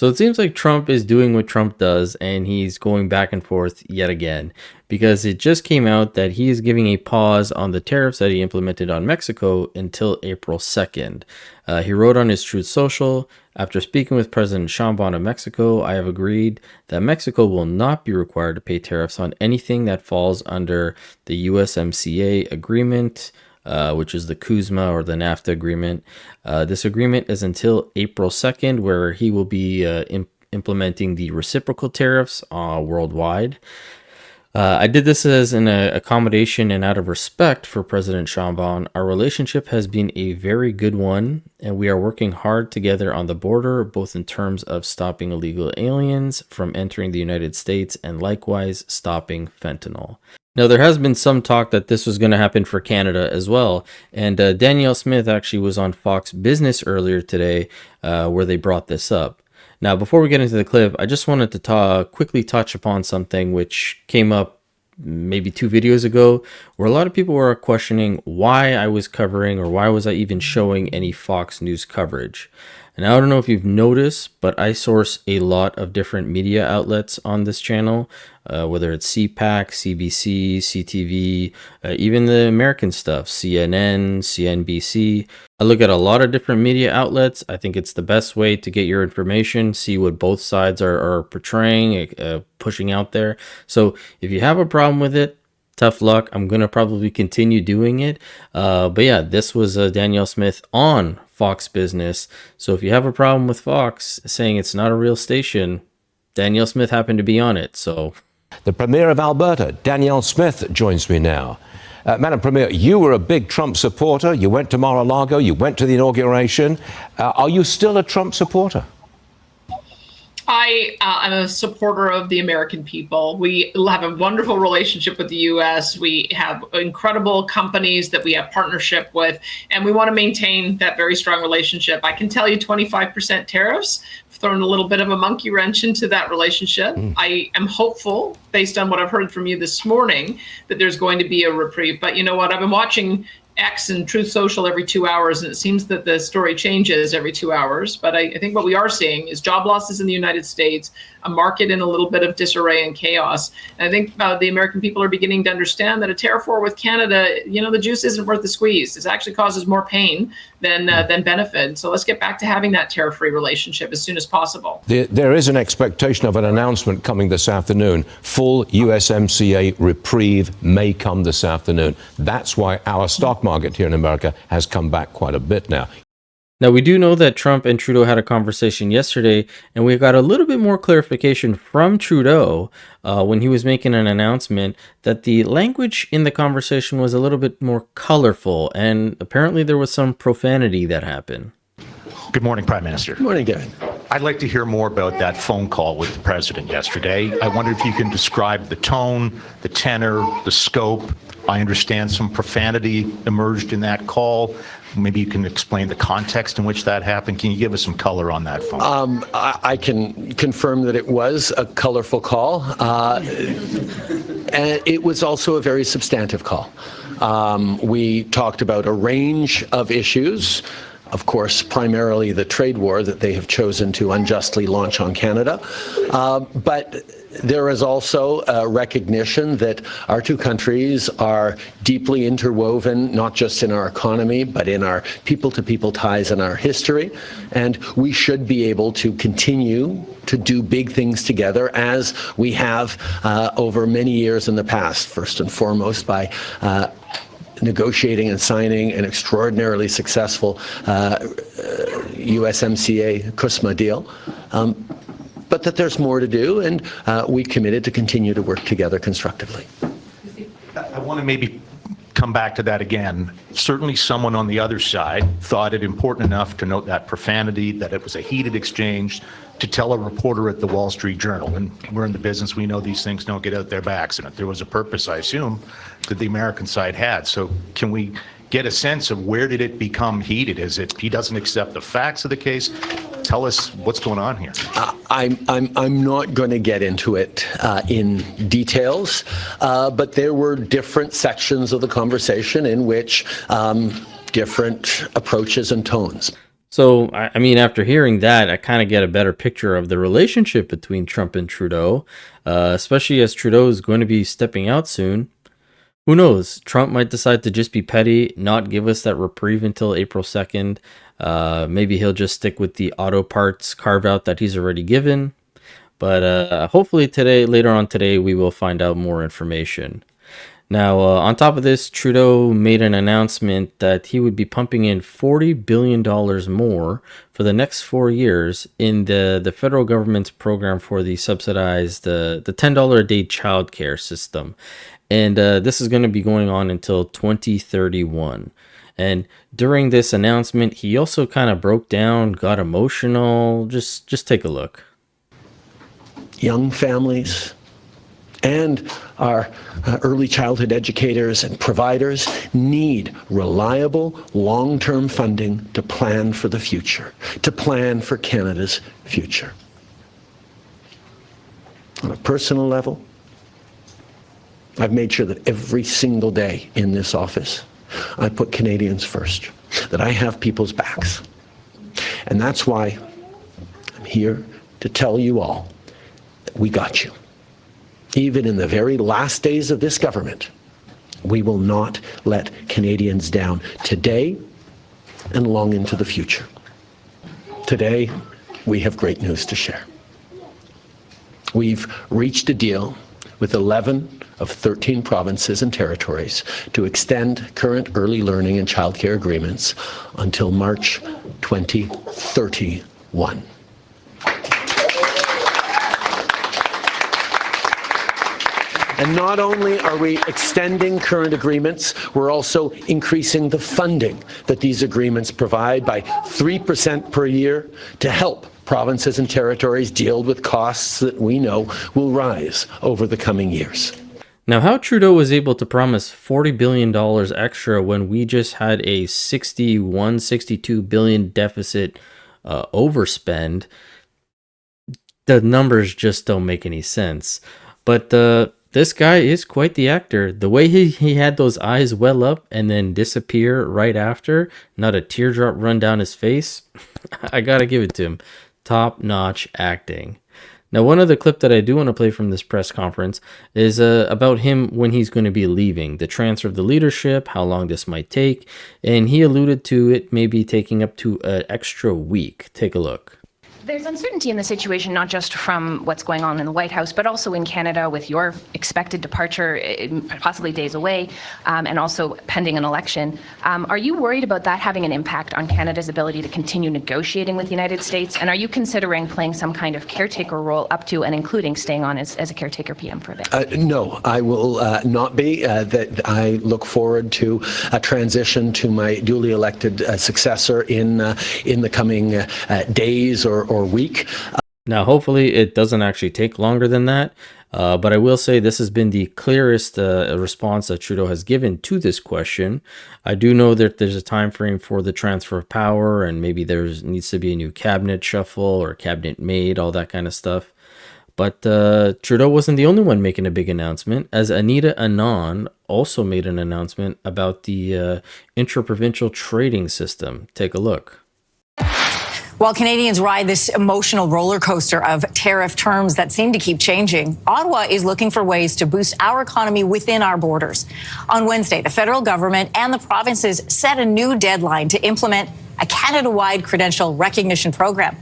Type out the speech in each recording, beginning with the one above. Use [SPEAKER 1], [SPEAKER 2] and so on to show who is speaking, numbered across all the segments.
[SPEAKER 1] So it seems like Trump is doing what Trump does, and he's going back and forth yet again, because it just came out that he is giving a pause on the tariffs that he implemented on Mexico until April 2nd. He wrote on his Truth Social, after speaking with President Sheinbaum of Mexico, I have agreed that Mexico will not be required to pay tariffs on anything that falls under the USMCA agreement, which is the CUSMA or the NAFTA agreement. This agreement is until April 2nd, where he will be implementing the reciprocal tariffs worldwide. I did this as an accommodation and out of respect for President Sheinbaum. Our relationship has been a very good one, and we are working hard together on the border, both in terms of stopping illegal aliens from entering the United States and likewise stopping fentanyl. Now, there has been some talk that this was going to happen for Canada as well, and Danielle Smith actually was on Fox Business earlier today where they brought this up. Now, before we get into the clip, I just wanted to quickly touch upon something which came up maybe 2 videos ago, where a lot of people were questioning why I was covering or why was I even showing any Fox News coverage. And I don't know if you've noticed, but I source a lot of different media outlets on this channel, whether it's CPAC, CBC, CTV, even the American stuff, CNN, CNBC. I look at a lot of different media outlets. I think it's the best way to get your information, see what both sides are portraying, pushing out there. So if you have a problem with it, tough luck. I'm going to probably continue doing it. But yeah, this was Danielle Smith on Fox Business. So if you have a problem with Fox saying it's not a real station, Danielle Smith happened to be on it. So
[SPEAKER 2] the Premier of Alberta, Danielle Smith, joins me now. Madam Premier, you were a big Trump supporter. You went to Mar-a-Lago. You went to the inauguration. Are you still a Trump supporter?
[SPEAKER 3] I am a supporter of the American people. We have a wonderful relationship with the U.S. We have incredible companies that we have partnership with, and we want to maintain that very strong relationship. I can tell you 25% tariffs have thrown a little bit of a monkey wrench into that relationship. I am hopeful, based on what I've heard from you this morning, that there's going to be a reprieve. But you know what? I've been watching X and Truth Social every 2 hours, and it seems that the story changes every 2 hours. But I think what we are seeing is job losses in the United States, a market in a little bit of disarray and chaos. And I think the American people are beginning to understand that a tariff war with Canada, the juice isn't worth the squeeze. It actually causes more pain than benefit. So let's get back to having that tariff-free relationship as soon as possible.
[SPEAKER 2] There is an expectation of an announcement coming this afternoon. Full USMCA reprieve may come this afternoon. That's why our stock market here in America has come back quite a bit now.
[SPEAKER 1] Now, we do know that Trump and Trudeau had a conversation yesterday, and we got a little bit more clarification from Trudeau when he was making an announcement that the language in the conversation was a little bit more colorful, and apparently there was some profanity that happened.
[SPEAKER 4] Good morning, Prime Minister.
[SPEAKER 5] Good morning, Gavin.
[SPEAKER 4] I'd like to hear more about that phone call with the president yesterday. I wonder if you can describe the tone, the tenor, the scope. I understand some profanity emerged in that call. Maybe you can explain the context in which that happened. Can you give us some color on that phone?
[SPEAKER 5] I can confirm that it was a colorful call. And it was also a very substantive call. We talked about a range of issues. Of course, primarily the trade war that they have chosen to unjustly launch on Canada. But there is also a recognition that our two countries are deeply interwoven, not just in our economy, but in our people-to-people ties and our history. And we should be able to continue to do big things together as we have over many years in the past, first and foremost by negotiating and signing an extraordinarily successful USMCA CUSMA deal. But that there's more to do, and we committed to continue to work together constructively.
[SPEAKER 4] I want to maybe come back to that again. Certainly someone on the other side thought it important enough to note that profanity, that it was a heated exchange, to tell a reporter at the Wall Street Journal, and we're in the business, we know these things don't get out there by accident. There was a purpose, I assume, that the American side had. So can we get a sense of where did it become heated? Is it he doesn't accept the facts of the case? Tell us what's going on here.
[SPEAKER 5] I'm not going to get into it in details, but there were different sections of the conversation in which different approaches and tones.
[SPEAKER 1] So, I mean, after hearing that, I kind of get a better picture of the relationship between Trump and Trudeau, especially as Trudeau is going to be stepping out soon. Who knows? Trump might decide to just be petty, not give us that reprieve until April 2nd. Maybe he'll just stick with the auto parts carve out that he's already given. But hopefully later on today, we will find out more information. Now, on top of this, Trudeau made an announcement that he would be pumping in $40 billion more for the next 4 years in the federal government's program for the subsidized, the $10 a day childcare system. And this is going to be going on until 2031. And during this announcement, he also kind of broke down, got emotional. Just take a look.
[SPEAKER 5] Young families and our early childhood educators and providers need reliable, long-term funding to plan for the future, to plan for Canada's future. On a personal level, I've made sure that every single day in this office, I put Canadians first, that I have people's backs. And that's why I'm here to tell you all that we got you. Even in the very last days of this government, we will not let Canadians down today and long into the future. Today, we have great news to share. We've reached a deal with 11 of 13 provinces and territories to extend current early learning and childcare agreements until March 2031. And not only are we extending current agreements, we're also increasing the funding that these agreements provide by 3% per year to help provinces and territories deal with costs that we know will rise over the coming years.
[SPEAKER 1] Now, how Trudeau was able to promise $40 billion extra when we just had a $62 billion deficit overspend, the numbers just don't make any sense. But this guy is quite the actor. The way he had those eyes well up and then disappear right after, not a teardrop run down his face, I gotta give it to him. Top-notch acting. Now, one other clip that I do want to play from this press conference is about him when he's going to be leaving, the transfer of the leadership, how long this might take, and he alluded to it maybe taking up to an extra week. Take a look.
[SPEAKER 6] There's uncertainty in the situation, not just from what's going on in the White House, but also in Canada with your expected departure, possibly days away, and also pending an election. Are you worried about that having an impact on Canada's ability to continue negotiating with the United States? And are you considering playing some kind of caretaker role up to and including staying on as a caretaker PM for a bit?
[SPEAKER 5] No, I will not be. That I look forward to a transition to my duly elected successor in the coming days or week.
[SPEAKER 1] Now, hopefully it doesn't actually take longer than that. But I will say this has been the clearest response that Trudeau has given to this question. I do know that there's a time frame for the transfer of power, and maybe there needs to be a new cabinet shuffle or cabinet made, all that kind of stuff. But Trudeau wasn't the only one making a big announcement, as Anand also made an announcement about the Interprovincial Trading System. Take a look.
[SPEAKER 7] While Canadians ride this emotional roller coaster of tariff terms that seem to keep changing, Ottawa is looking for ways to boost our economy within our borders. On Wednesday, the federal government and the provinces set a new deadline to implement a Canada-wide credential recognition program.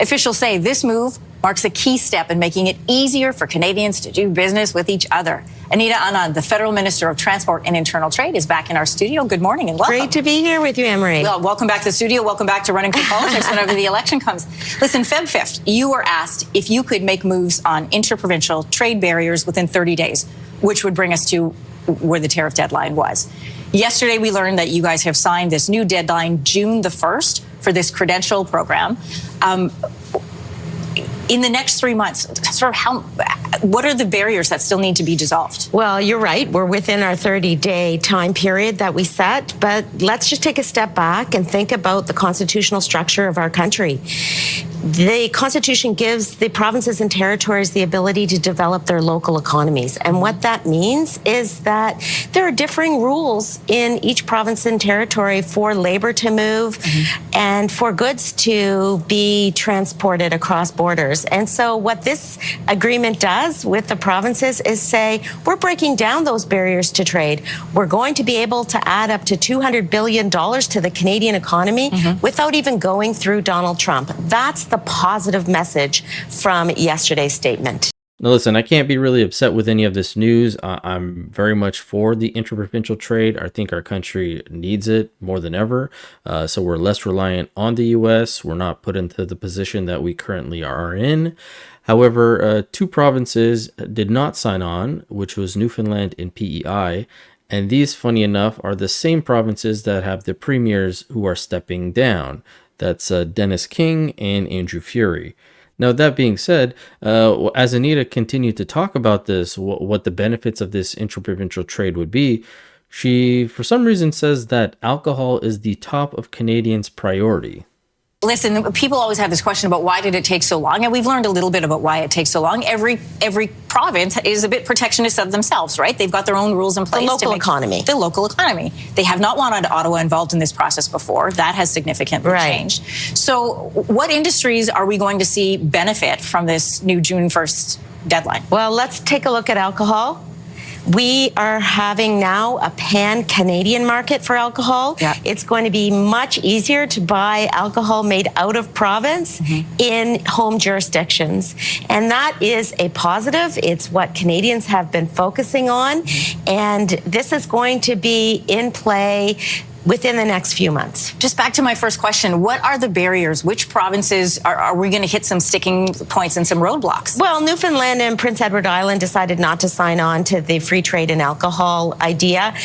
[SPEAKER 7] Officials say this move marks a key step in making it easier for Canadians to do business with each other. Anita Anand, the Federal Minister of Transport and Internal Trade, is back in our studio. Good morning and welcome.
[SPEAKER 8] Great to be here with you, Emery.
[SPEAKER 7] Well, welcome back to the studio. Welcome back to Running for Politics whenever the election comes. Listen, Feb 5th, you were asked if you could make moves on interprovincial trade barriers within 30 days, which would bring us to where the tariff deadline was. Yesterday, we learned that you guys have signed this new deadline, June the 1st, for this credential program. In the next 3 months, what are the barriers that still need to be dissolved?
[SPEAKER 8] Well, you're right. We're within our 30-day time period that we set, but let's just take a step back and think about the constitutional structure of our country. the Constitution gives the provinces and territories the ability to develop their local economies. And what that means is that there are differing rules in each province and territory for labor to move and for goods to be transported across borders. And so what this agreement does with the provinces is say, we're breaking down those barriers to trade. We're going to be able to add up to $200 billion to the Canadian economy without even going through Donald Trump. That's the positive message from yesterday's statement.
[SPEAKER 1] Now, listen, I can't be really upset with any of this news. I'm very much for the interprovincial trade. I think our country needs it more than ever. So we're less reliant on the U.S. We're not put into the position that we currently are in. However, two provinces did not sign on, which was Newfoundland and PEI. And these, funny enough, are the same provinces that have the premiers who are stepping down. That's Dennis King and Andrew Furey. Now, that being said, as Anita continued to talk about this, what the benefits of this interprovincial trade would be, she, for some reason, says that alcohol is the top of Canadians' priority.
[SPEAKER 7] Listen, people always have this question about why did it take so long, and we've learned a little bit about why it takes so long. Every province is a bit protectionist of themselves, right? They've got their own rules in place.
[SPEAKER 8] The local economy.
[SPEAKER 7] The local economy. They have not wanted Ottawa involved in this process before. That has significantly changed. So what industries are we going to see benefit from this new June 1st deadline?
[SPEAKER 8] Well, let's take a look at alcohol. We are having now a pan-Canadian market for alcohol.
[SPEAKER 7] Yeah.
[SPEAKER 8] It's going to be much easier to buy alcohol made out of province in home jurisdictions. And that is a positive. It's what Canadians have been focusing on. And this is going to be in play within the next few months.
[SPEAKER 7] Just back to my first question, what are the barriers? Which provinces are we going to hit some sticking points and some roadblocks?
[SPEAKER 8] Well, Newfoundland and Prince Edward Island decided not to sign on to the free trade in alcohol idea.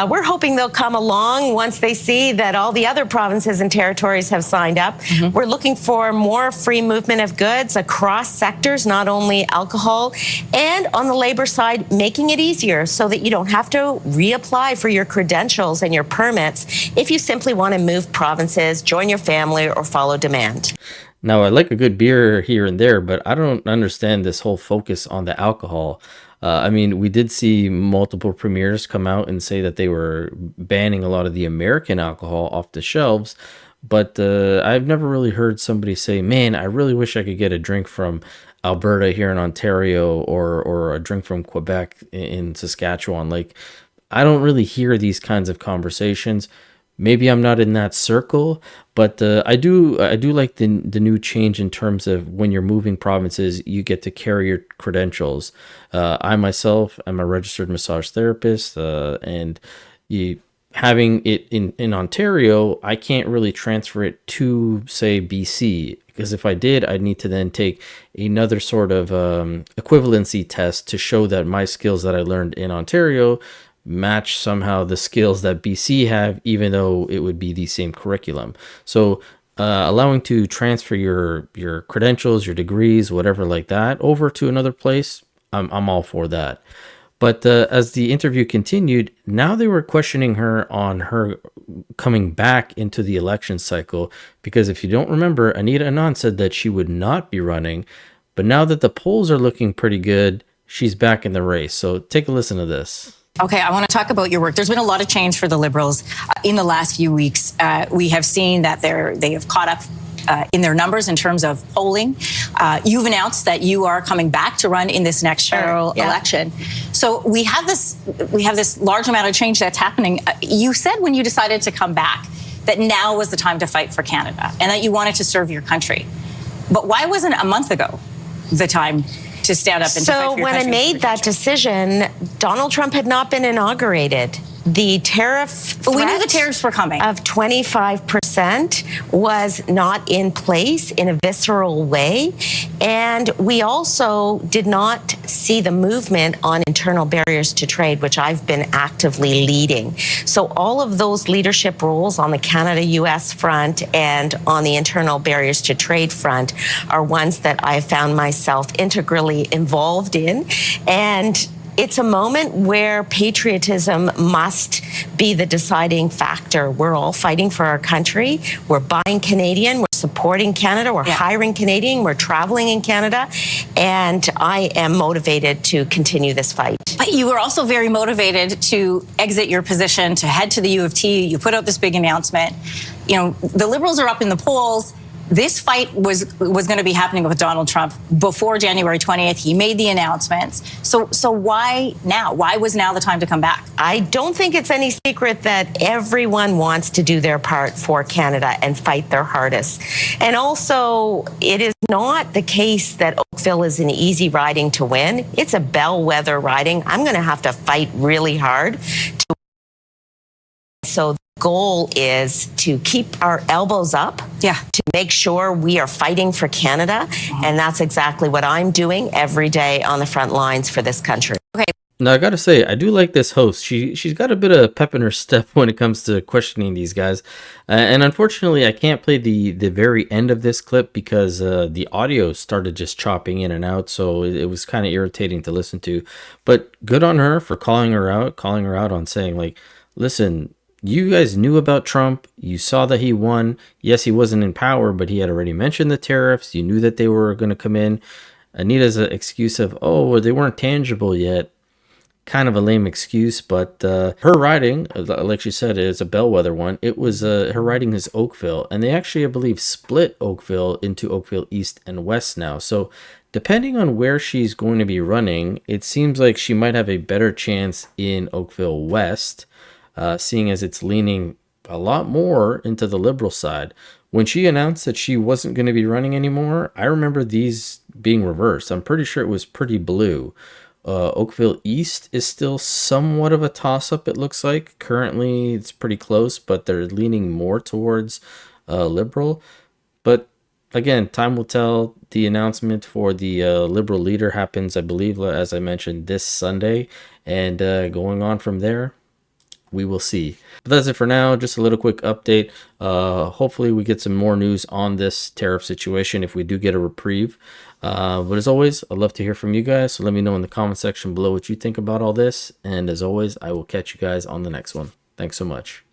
[SPEAKER 8] We're hoping they'll come along once they see that all the other provinces and territories have signed up. We're looking for more free movement of goods across sectors, not only alcohol, and on the labor side, making it easier so that you don't have to reapply for your credentials and your permits if you simply want to move provinces, join your family, or follow demand.
[SPEAKER 1] Now, I like a good beer here and there, but I don't understand this whole focus on the alcohol. I mean, we did see multiple premiers come out and say that they were banning a lot of the American alcohol off the shelves, but I've never really heard somebody say, man, I really wish I could get a drink from Alberta here in Ontario or a drink from Quebec in Saskatchewan. Like, I don't really hear these kinds of conversations. Maybe I'm not in that circle, but I do like the new change in terms of when you're moving provinces, you get to carry your credentials. I myself am a registered massage therapist, and having it in Ontario, I can't really transfer it to, say, BC, because if I did, I'd need to then take another sort of equivalency test to show that my skills that I learned in Ontario match somehow the skills that BC have, even though it would be the same curriculum. So allowing to transfer your credentials, your degrees, whatever like that, over to another place, I'm all for that. But as the interview continued, now they were questioning her on her coming back into the election cycle, because if you don't remember, Anita Anand said that she would not be running, but now that the polls are looking pretty good, she's back in the race. So take a listen to this.
[SPEAKER 7] Okay, I want to talk about your work. There's been a lot of change for the Liberals in the last few weeks. We have seen that they have caught up in their numbers in terms of polling. You've announced that you are coming back to run in this next federal election. So we have this large amount of change that's happening. You said when you decided to come back that now was the time to fight for Canada and that you wanted to serve your country. But why wasn't a month ago the time to stand up and to fight for your country?
[SPEAKER 8] So when I made that decision, Donald Trump had not been inaugurated. The tariff
[SPEAKER 7] we knew the tariffs were coming
[SPEAKER 8] of 25% was not in place in a visceral way. And we also did not see the movement on internal barriers to trade, which I've been actively leading. So all of those leadership roles on the Canada-US front and on the internal barriers to trade front are ones that I found myself integrally involved in. And it's a moment where patriotism must be the deciding factor. We're all fighting for our country. We're buying Canadian. We're supporting Canada. We're hiring Canadian. We're traveling in Canada. And I am motivated to continue this fight.
[SPEAKER 7] But you were also very motivated to exit your position, to head to the U of T. You put out this big announcement. You know, the Liberals are up in the polls. This fight was going to be happening with Donald Trump before January 20th. He made the announcements. So why now? Why was now the time to come back?
[SPEAKER 8] I don't think it's any secret that everyone wants to do their part for Canada and fight their hardest. And also, it is not the case that Oakville is an easy riding to win. It's a bellwether riding. I'm going to have to fight really hard. So the goal is to keep our elbows up, to make sure we are fighting for Canada. And that's exactly what I'm doing every day on the front lines for this country.
[SPEAKER 7] Okay.
[SPEAKER 1] Now, I gotta say, I do like this host. She's got a bit of pep in her step when it comes to questioning these guys. And unfortunately, I can't play the very end of this clip because the audio started just chopping in and out. So it was kind of irritating to listen to. But good on her for calling her out on saying, like, listen, you guys knew about Trump. You saw that he won. Yes, he wasn't in power, but he had already mentioned the tariffs. You knew that they were going to come in. Anita's excuse of, oh, well, they weren't tangible yet. Kind of a lame excuse, but her riding, like she said, is a bellwether one. It was her riding is Oakville, and they actually, I believe, split Oakville into Oakville East and West now. So depending on where she's going to be running, it seems like she might have a better chance in Oakville West, seeing as it's leaning a lot more into the Liberal side. When she announced that she wasn't going to be running anymore, I remember these being reversed. I'm pretty sure it was pretty blue. Oakville East is still somewhat of a toss-up, it looks like. Currently, it's pretty close, but they're leaning more towards Liberal. But again, time will tell. The announcement for the Liberal leader happens, I believe, as I mentioned, this Sunday. And going on from there, we will see. But that's it for now. Just a little quick update. Hopefully we get some more news on this tariff situation if we do get a reprieve. But as always, I'd love to hear from you guys. So let me know in the comment section below what you think about all this. And as always, I will catch you guys on the next one. Thanks so much.